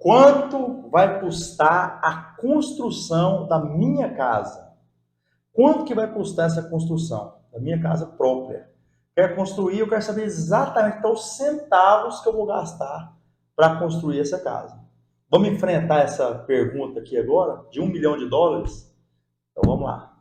Quanto vai custar a construção da minha casa? Quanto que vai custar essa construção da minha casa própria? Quero construir, eu quero saber exatamente os centavos que eu vou gastar para construir essa casa. Vamos enfrentar essa pergunta aqui agora, de US$ 1 milhão? Então vamos lá.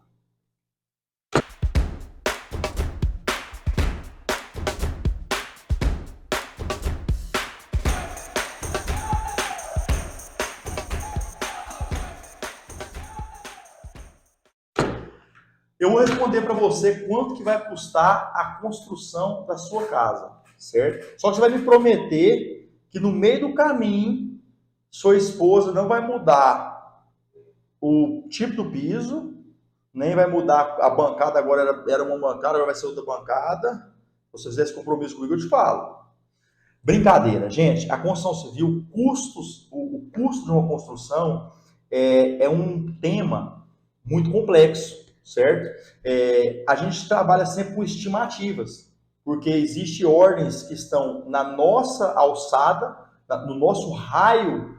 Eu vou responder para você quanto que vai custar a construção da sua casa, certo? Só que você vai me prometer que no meio do caminho, sua esposa não vai mudar o tipo do piso, nem vai mudar a bancada, agora era uma bancada, agora vai ser outra bancada. Se você fizer esse compromisso comigo, eu te falo. Brincadeira, gente. A construção civil, o custo de uma construção é um tema muito complexo, certo? A gente trabalha sempre com estimativas, porque existem ordens que estão na nossa alçada, no nosso raio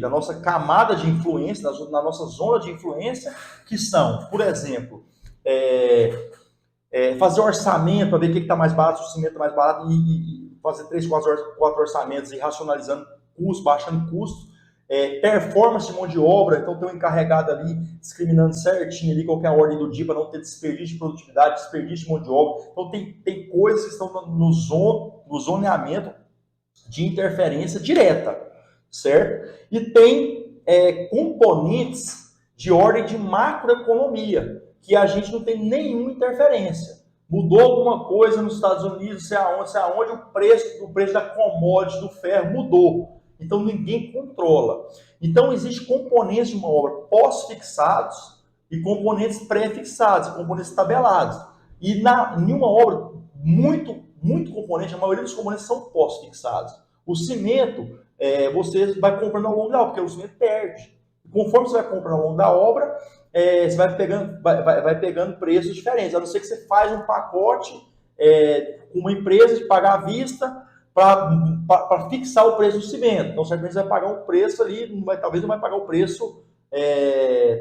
da nossa camada de influência, na nossa zona de influência, que são, por exemplo, fazer orçamento para ver o que está mais barato, se o cimento está mais barato, e fazer 3, 4 orçamentos e racionalizando custo, baixando custo. Performance de mão de obra, então tem um encarregado ali discriminando certinho ali qual é a ordem do dia para não ter desperdício de produtividade, desperdício de mão de obra. Então tem coisas que estão no zoneamento de interferência direta, certo? E tem componentes de ordem de macroeconomia, que a gente não tem nenhuma interferência. Mudou alguma coisa nos Estados Unidos, sei aonde o preço da commodity, do ferro mudou. Então ninguém controla. Então existem componentes de uma obra pós-fixados e componentes pré-fixados, componentes tabelados. E em uma obra muito componente, a maioria dos componentes são pós-fixados. O cimento, você vai comprando ao longo da obra, porque o cimento perde. Conforme você vai comprando ao longo da obra, você vai pegando preços diferentes. A não ser que você faz um pacote com uma empresa de pagar à vista para fixar o preço do cimento. Então, certamente você vai pagar um preço ali, talvez não vai pagar o preço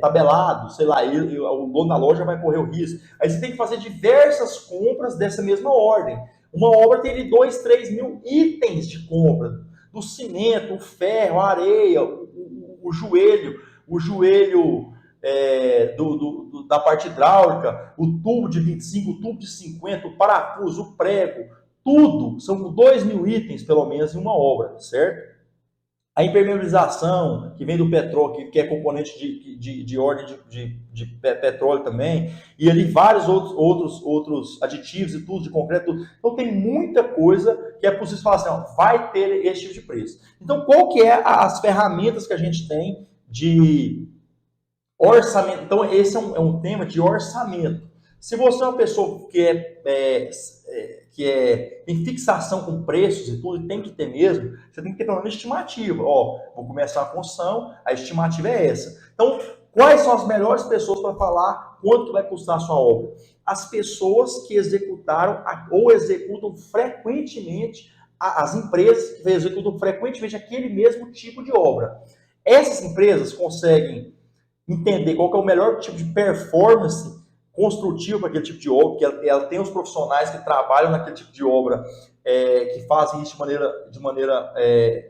tabelado, sei lá, e o dono da loja vai correr o risco. Aí você tem que fazer diversas compras dessa mesma ordem. Uma obra tem ali 2, 3 mil itens de compra. Do cimento, o ferro, a areia, o joelho da parte hidráulica, o tubo de 25, o tubo de 50, o parafuso, o prego, tudo. São 2 mil itens, pelo menos, em uma obra, certo? A impermeabilização, que vem do petróleo, que é componente de ordem de petróleo também, e ali vários outros aditivos e tudo de concreto. Então tem muita coisa que é possível falar assim, ó, vai ter esse tipo de preço. Então qual que é as ferramentas que a gente tem de orçamento? Então esse é um tema de orçamento. Se você é uma pessoa que tem fixação com preços e tudo, tem que ter mesmo, você tem que ter pelo menos estimativa. Ó, vou começar a construção, a estimativa é essa. Então, quais são as melhores pessoas para falar quanto vai custar a sua obra? As pessoas que executaram ou executam frequentemente, as empresas que executam frequentemente aquele mesmo tipo de obra. Essas empresas conseguem entender qual que é o melhor tipo de performance construtivo para aquele tipo de obra, porque ela tem os profissionais que trabalham naquele tipo de obra, que fazem isso de maneira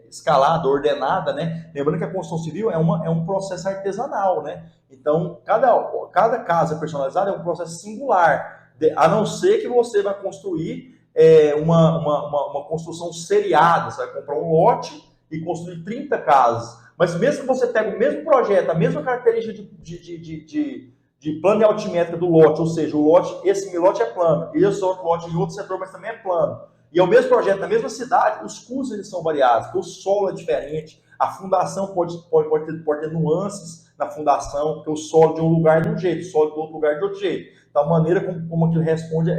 escalada, ordenada, né? Lembrando que a construção civil é um processo artesanal, né? Então, cada casa personalizada é um processo singular, a não ser que você vai construir uma construção seriada, você vai comprar um lote e construir 30 casas. Mas mesmo que você pegue o mesmo projeto, a mesma característica de plano e altimétrica do lote, ou seja, esse meu lote é plano, e esse outro lote de outro setor, mas também é plano. E é o mesmo projeto na mesma cidade, os custos eles são variados, porque o solo é diferente, a fundação pode ter nuances na fundação, porque o solo de um lugar é de um jeito, o solo do outro lugar é de outro jeito. Então a maneira como aquilo responde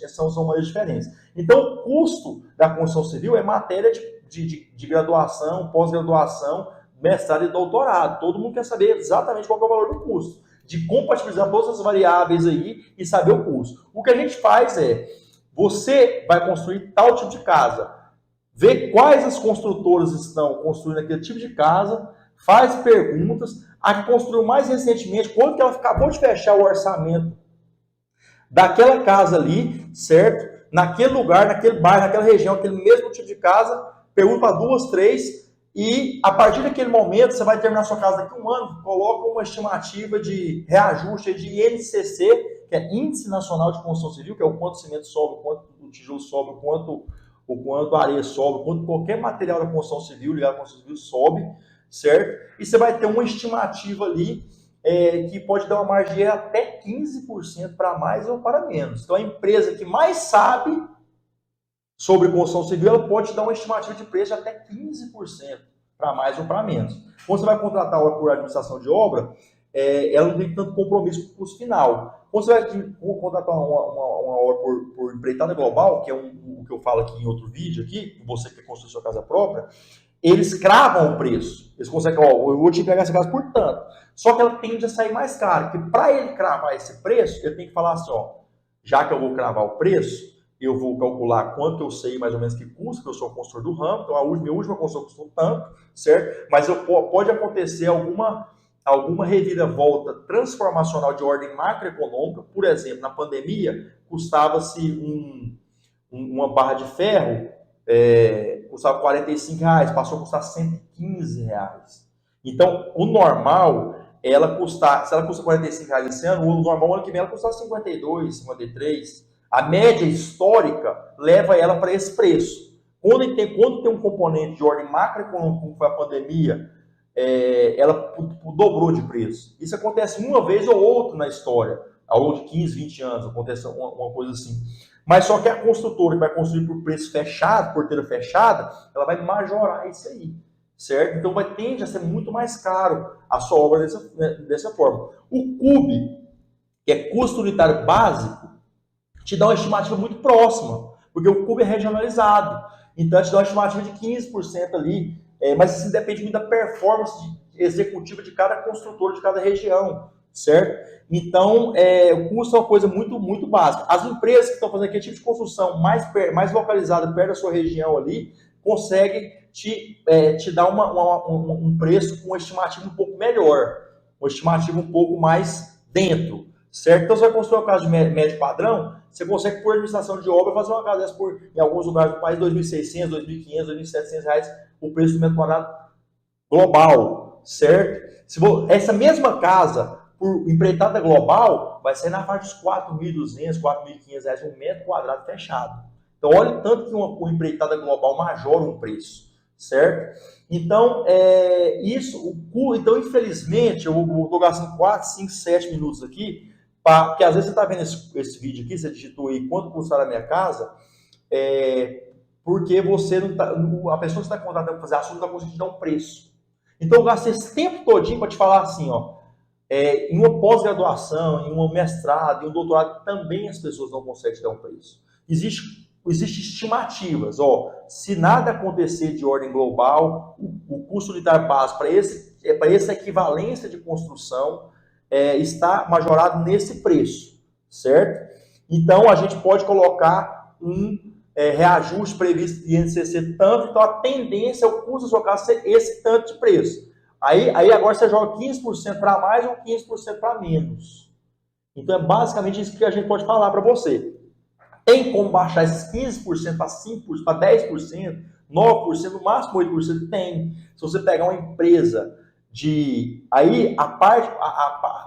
são maneiras diferentes. Então o custo da construção civil é matéria de graduação, pós-graduação, mestrado e doutorado. Todo mundo quer saber exatamente qual é o valor do custo, de compatibilizar todas as variáveis aí e saber o custo. O que a gente faz você vai construir tal tipo de casa. vê quais as construtoras estão construindo aquele tipo de casa, faz perguntas. A que construiu mais recentemente, quando que ela acabou de fechar o orçamento daquela casa ali, certo? Naquele lugar, naquele bairro, naquela região, aquele mesmo tipo de casa, pergunta para 2, 3, e a partir daquele momento, você vai terminar sua casa daqui a 1 ano, coloca uma estimativa de reajuste de INCC, que é Índice Nacional de Construção Civil, que é o quanto o cimento sobe, o quanto o tijolo sobe, o quanto a areia sobe, o quanto qualquer material da construção civil, ligado à construção civil, sobe, certo? E você vai ter uma estimativa ali que pode dar uma margem de até 15% para mais ou para menos. Então, a empresa que mais sabe sobre construção civil, ela pode dar uma estimativa de preço de até 15% para mais ou para menos. Quando você vai contratar a obra por administração de obra, ela não tem tanto compromisso com o custo final. Quando você vai contratar uma obra por empreitada global, que é o que eu falo aqui em outro vídeo, aqui, você que quer construir sua casa própria, eles cravam o preço. Eles conseguem, eu vou te entregar essa casa por tanto. Só que ela tende a sair mais cara, porque para ele cravar esse preço, ele tem que falar assim, já que eu vou cravar o preço, eu vou calcular quanto eu sei mais ou menos que custa, porque eu sou construtor do ramo, então a minha última construção custou tanto, certo? Mas pode acontecer alguma reviravolta transformacional de ordem macroeconômica. Por exemplo, na pandemia, custava-se uma barra de ferro, custava R$45, passou a custar R$115. Então, o normal, se ela custa R$45 esse ano, o normal ano que vem ela custar R$52, R$53. A média histórica leva ela para esse preço. Quando tem um componente de ordem macroeconômica, como foi a pandemia, ela dobrou de preço. Isso acontece uma vez ou outra na história, ao longo de 15, 20 anos, acontece uma coisa assim. Mas só que a construtora que vai construir por preço fechado, porteira fechada, ela vai majorar isso aí, certo? Então tende a ser muito mais caro a sua obra dessa forma. O CUB, que é custo unitário básico, te dá uma estimativa muito próxima, porque o CUB é regionalizado. Então, te dá uma estimativa de 15% ali, mas isso depende muito da performance executiva de cada construtor, de cada região, certo? Então, o custo é uma coisa muito, muito básica. As empresas que estão fazendo aquele tipo de construção mais localizada, perto da sua região ali, conseguem te dar um preço com uma estimativa um pouco melhor, uma estimativa um pouco mais dentro, certo? Então, você vai construir uma casa de médio padrão, você consegue, por administração de obra, fazer uma casa dessa em alguns lugares do país, R$ 2.600, R$ 2.500, R$ 2.700 o preço do metro quadrado global, certo? Essa mesma casa, por empreitada global, vai ser na faixa dos R$ 4.200, R$ 4.500 um metro quadrado fechado. Então, olha o tanto que uma empreitada global majora um preço, certo? Então, então, infelizmente, eu estou gastando 4, 5, 7 minutos aqui, porque às vezes você está vendo esse vídeo aqui, você digitou aí quanto custará a minha casa, porque você não tá, a pessoa que está contratando para fazer assunto não está conseguindo dar um preço. Então eu gastei esse tempo todinho para te falar assim, em uma pós-graduação, em um mestrado, em um doutorado, também as pessoas não conseguem te dar um preço. Existem estimativas, se nada acontecer de ordem global, o custo unitário básico para essa equivalência de construção está majorado nesse preço, certo? Então, a gente pode colocar um reajuste previsto de INCC tanto, então a tendência é o custo da sua casa ser esse tanto de preço. Aí agora você joga 15% para mais ou 15% para menos. Então, é basicamente isso que a gente pode falar para você. Tem como baixar esses 15% para 5%, para 10%, 9%, no máximo 8%? Tem. Se você pegar uma empresa aí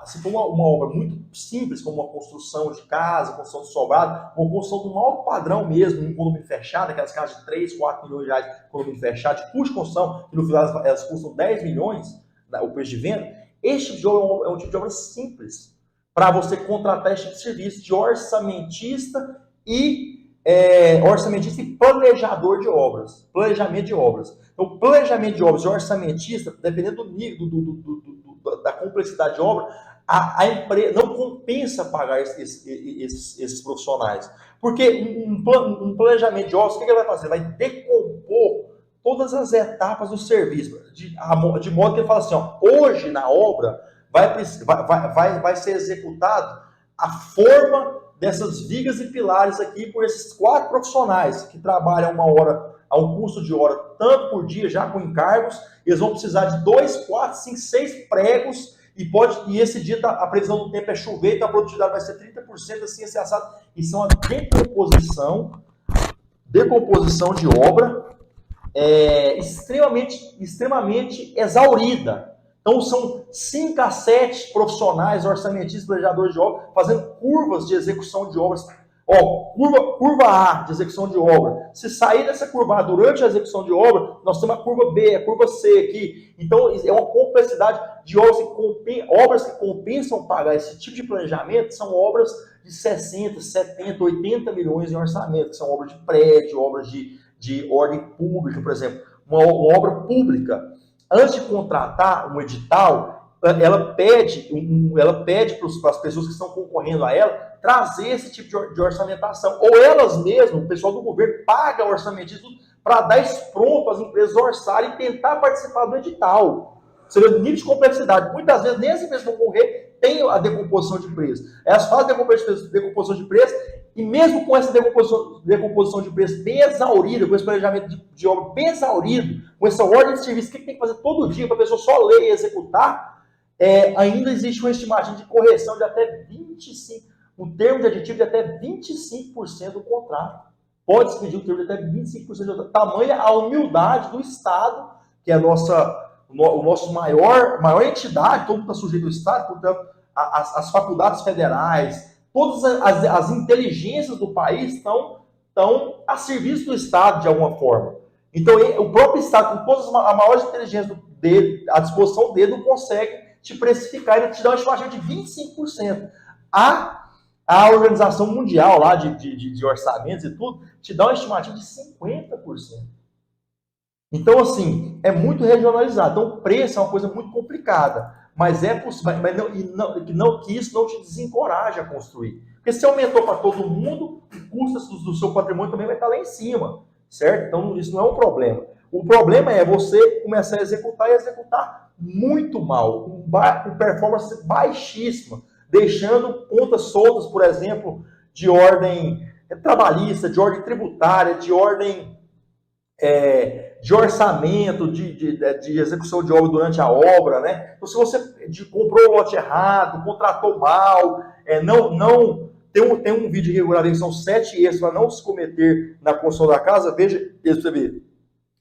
se for uma obra muito simples, como uma construção de casa, construção de sobrado, uma construção de um alto padrão mesmo, um condomínio fechado, aquelas casas de 3, 4 milhões de reais, condomínio fechado, de custo de construção, que no final elas custam 10 milhões, o preço de venda, este tipo de obra é um tipo de obra simples, para você contratar este tipo de serviço de orçamentista e planejador de obras, planejamento de obras. Então, planejamento de obras e orçamentista, dependendo do nível, da complexidade de obra, a empresa não compensa pagar esses profissionais. Porque um planejamento de obras, o que ele vai fazer? Vai decompor todas as etapas do serviço, de modo que ele fala assim, hoje na obra vai ser executado a forma dessas vigas e pilares aqui por esses 4 profissionais que trabalham 1 hora a um custo de hora tanto por dia, já com encargos, eles vão precisar de 2, 4, 5, 6 pregos, e esse dia a previsão do tempo é chover, então a produtividade vai ser 30%, assim, assim, assado. Isso é uma decomposição de obra extremamente exaurida. Então, são 5 a 7 profissionais, orçamentistas, planejadores de obra, fazendo curvas de execução de obras. Curva A de execução de obra. Se sair dessa curva A durante a execução de obra, nós temos a curva B, a curva C aqui. Então, é uma complexidade de obras que compensam pagar esse tipo de planejamento, são obras de 60, 70, 80 milhões em orçamento, que são obras de prédio, obras de ordem pública, por exemplo. Uma obra pública. Antes de contratar um edital, ela pede para as pessoas que estão concorrendo a ela trazer esse tipo de orçamentação. Ou elas mesmas, o pessoal do governo, paga orçamentismo para dar isso pronto às empresas orçarem e tentar participar do edital. Você vê o nível de complexidade. Muitas vezes, nem as empresas vão concorrer, tem a decomposição de preço. Elas fazem decomposição de preço e mesmo com essa decomposição de preço bem exaurida, com esse planejamento de obra bem exaurido, com essa ordem de serviço que tem que fazer todo dia para a pessoa só ler e executar, ainda existe uma estimativa de correção de até 25%, um termo de aditivo de até 25% do contrato. Pode-se pedir um termo de até 25% do contrato. Tamanha a humildade do Estado, que é o nosso maior entidade, todo mundo está sujeito ao Estado, portanto, as faculdades federais, todas as inteligências do país estão a serviço do Estado, de alguma forma. Então, o próprio Estado, com todas as maiores inteligências dele, à disposição dele, não consegue te precificar, ele te dá uma estimativa de 25%. A Organização Mundial lá de orçamentos e tudo, te dá uma estimativa de 50%. Então, assim, é muito regionalizado. Então, o preço é uma coisa muito complicada. Mas é possível, que isso não te desencoraje a construir. Porque se aumentou para todo mundo, o custo do seu patrimônio também vai estar lá em cima, certo? Então, isso não é um problema. O problema é você começar a executar muito mal, com performance baixíssima, deixando pontas soltas, por exemplo, de ordem trabalhista, de ordem tributária, de ordem de orçamento, de execução de obra durante a obra, né? Então, se você comprou o lote errado, contratou mal, tem um vídeo que eu gravei que são 7 erros para não se cometer na construção da casa, veja esse para você ver.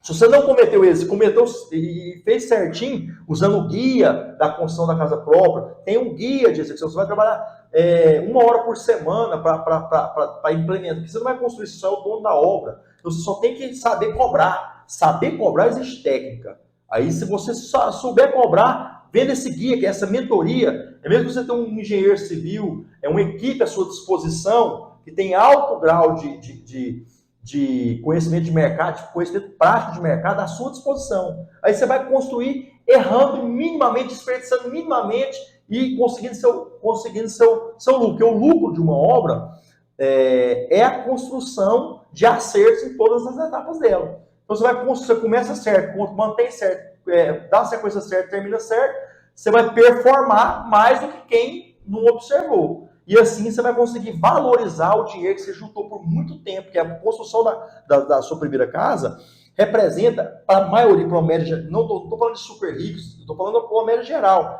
Se você não cometeu esse, cometeu e fez certinho, usando o guia da construção da casa própria, tem um guia de execução, você vai trabalhar 1 hora por semana para implementar, porque você não vai construir, isso só é o dono da obra. Você só tem que saber cobrar. Saber cobrar existe técnica. Aí, se você só souber cobrar, vendo esse guia, que é essa mentoria, mesmo que você tenha um engenheiro civil, uma equipe à sua disposição, que tem alto grau de conhecimento de mercado, de conhecimento prático de mercado à sua disposição. Aí você vai construir errando minimamente, desperdiçando minimamente e conseguindo seu lucro. Porque o lucro de uma obra é a construção de acertos em todas as etapas dela. Então você começa certo, mantém certo, dá a sequência certa, termina certo, você vai performar mais do que quem não observou. E assim você vai conseguir valorizar o dinheiro que você juntou por muito tempo, que a construção da sua primeira casa representa, para a maioria, para uma média, não estou falando de super ricos, estou falando para uma média geral.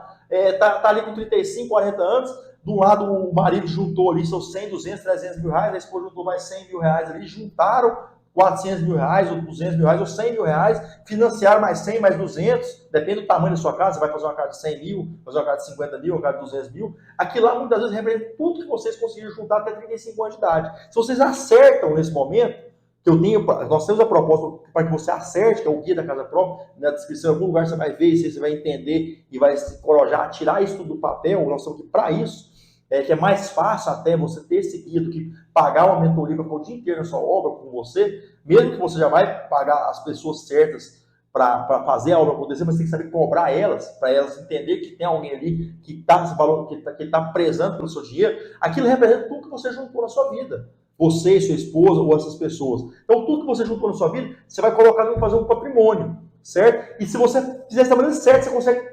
Tá ali com 35, 40 anos, de um lado o marido juntou ali seus 100, 200, 300 mil reais, a esposa juntou mais 100 mil reais ali, juntaram 400 mil reais, ou 200 mil reais, ou 100 mil reais, financiaram mais 100, mais 200, depende do tamanho da sua casa, você vai fazer uma casa de 100 mil, fazer uma casa de 50 mil, uma casa de 200 mil, aquilo lá muitas vezes representa tudo que vocês conseguiram juntar até 35 anos de idade. Se vocês acertam nesse momento, nós temos a proposta para que você acerte, que é o guia da casa própria, na descrição, em algum lugar você vai ver isso, você vai entender e vai se encorajar a tirar isso tudo do papel, nós estamos aqui para isso. Que é mais fácil até você ter esse guia do que pagar uma mentoria para ficar o dia inteiro na sua obra com você, mesmo que você já vai pagar as pessoas certas para fazer a obra acontecer, mas tem que saber cobrar elas, para elas entenderem que tem alguém ali que está prezando pelo seu dinheiro. Aquilo representa tudo que você juntou na sua vida. Você, sua esposa ou essas pessoas. Então, tudo que você juntou na sua vida, você vai colocar fazer um patrimônio, certo? E se você fizer essa maneira certa, você consegue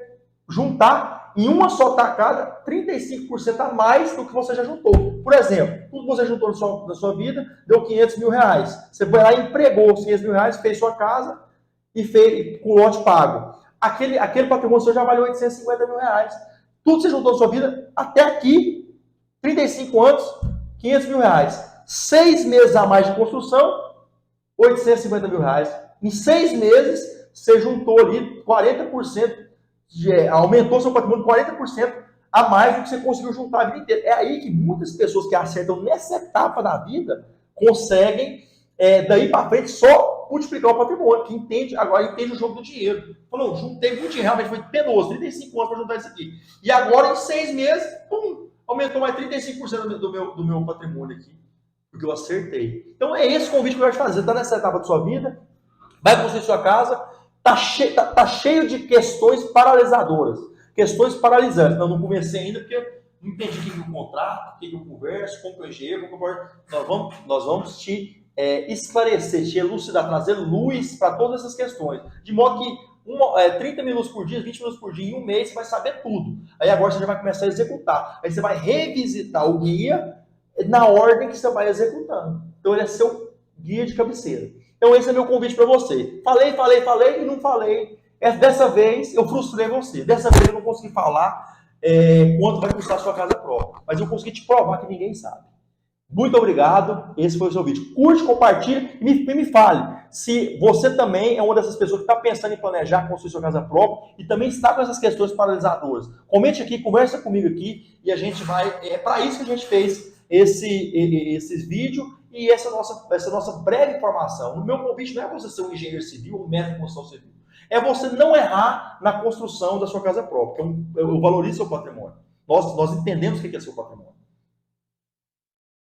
juntar em uma só tacada 35% a mais do que você já juntou. Por exemplo, tudo que você juntou na sua vida deu 500 mil reais. Você foi lá e empregou os 500 mil reais, fez sua casa e fez com o lote pago. Aquele patrimônio seu já valeu 850 mil reais. Tudo que você juntou na sua vida, até aqui, 35 anos, 500 mil reais. 6 meses a mais de construção, 850 mil reais. Em 6 meses, você juntou ali 40%, aumentou seu patrimônio 40% a mais do que você conseguiu juntar a vida inteira. É aí que muitas pessoas que acertam nessa etapa da vida conseguem, daí para frente, só multiplicar o patrimônio, que entende o jogo do dinheiro. Falou, juntei muito dinheiro, realmente foi penoso, 35 anos para juntar isso aqui. E agora, em 6 meses, pum, aumentou mais 35% do meu patrimônio aqui, porque eu acertei. Então é esse convite que eu quero te fazer. Você está nessa etapa da sua vida, vai construir sua casa, tá cheio de questões paralisadoras, questões paralisantes. Não comecei ainda porque não entendi o que eu contrato, o que eu converso, como que eu enxergo, nós vamos te esclarecer, te elucidar, trazer luz para todas essas questões, de modo que 30 minutos por dia, 20 minutos por dia, em um mês você vai saber tudo. Aí agora você já vai começar a executar. Aí você vai revisitar o guia na ordem que você vai executando. Então ele é seu guia de cabeceira. Então esse é meu convite para você. Falei e não falei. Dessa vez eu frustrei você. Dessa vez eu não consegui falar quanto vai custar a sua casa própria. Mas eu consegui te provar que ninguém sabe. Muito obrigado. Esse foi o seu vídeo. Curte, compartilhe e me fale se você também é uma dessas pessoas que está pensando em planejar construir sua casa própria e também está com essas questões paralisadoras. Comente aqui, conversa comigo aqui e a gente vai... É para isso que a gente fez esses vídeos e essa nossa breve informação. O meu convite não é você ser um engenheiro civil ou um mestre de construção civil. É você não errar na construção da sua casa própria. Eu valorizo seu patrimônio. Nós entendemos o que é seu patrimônio.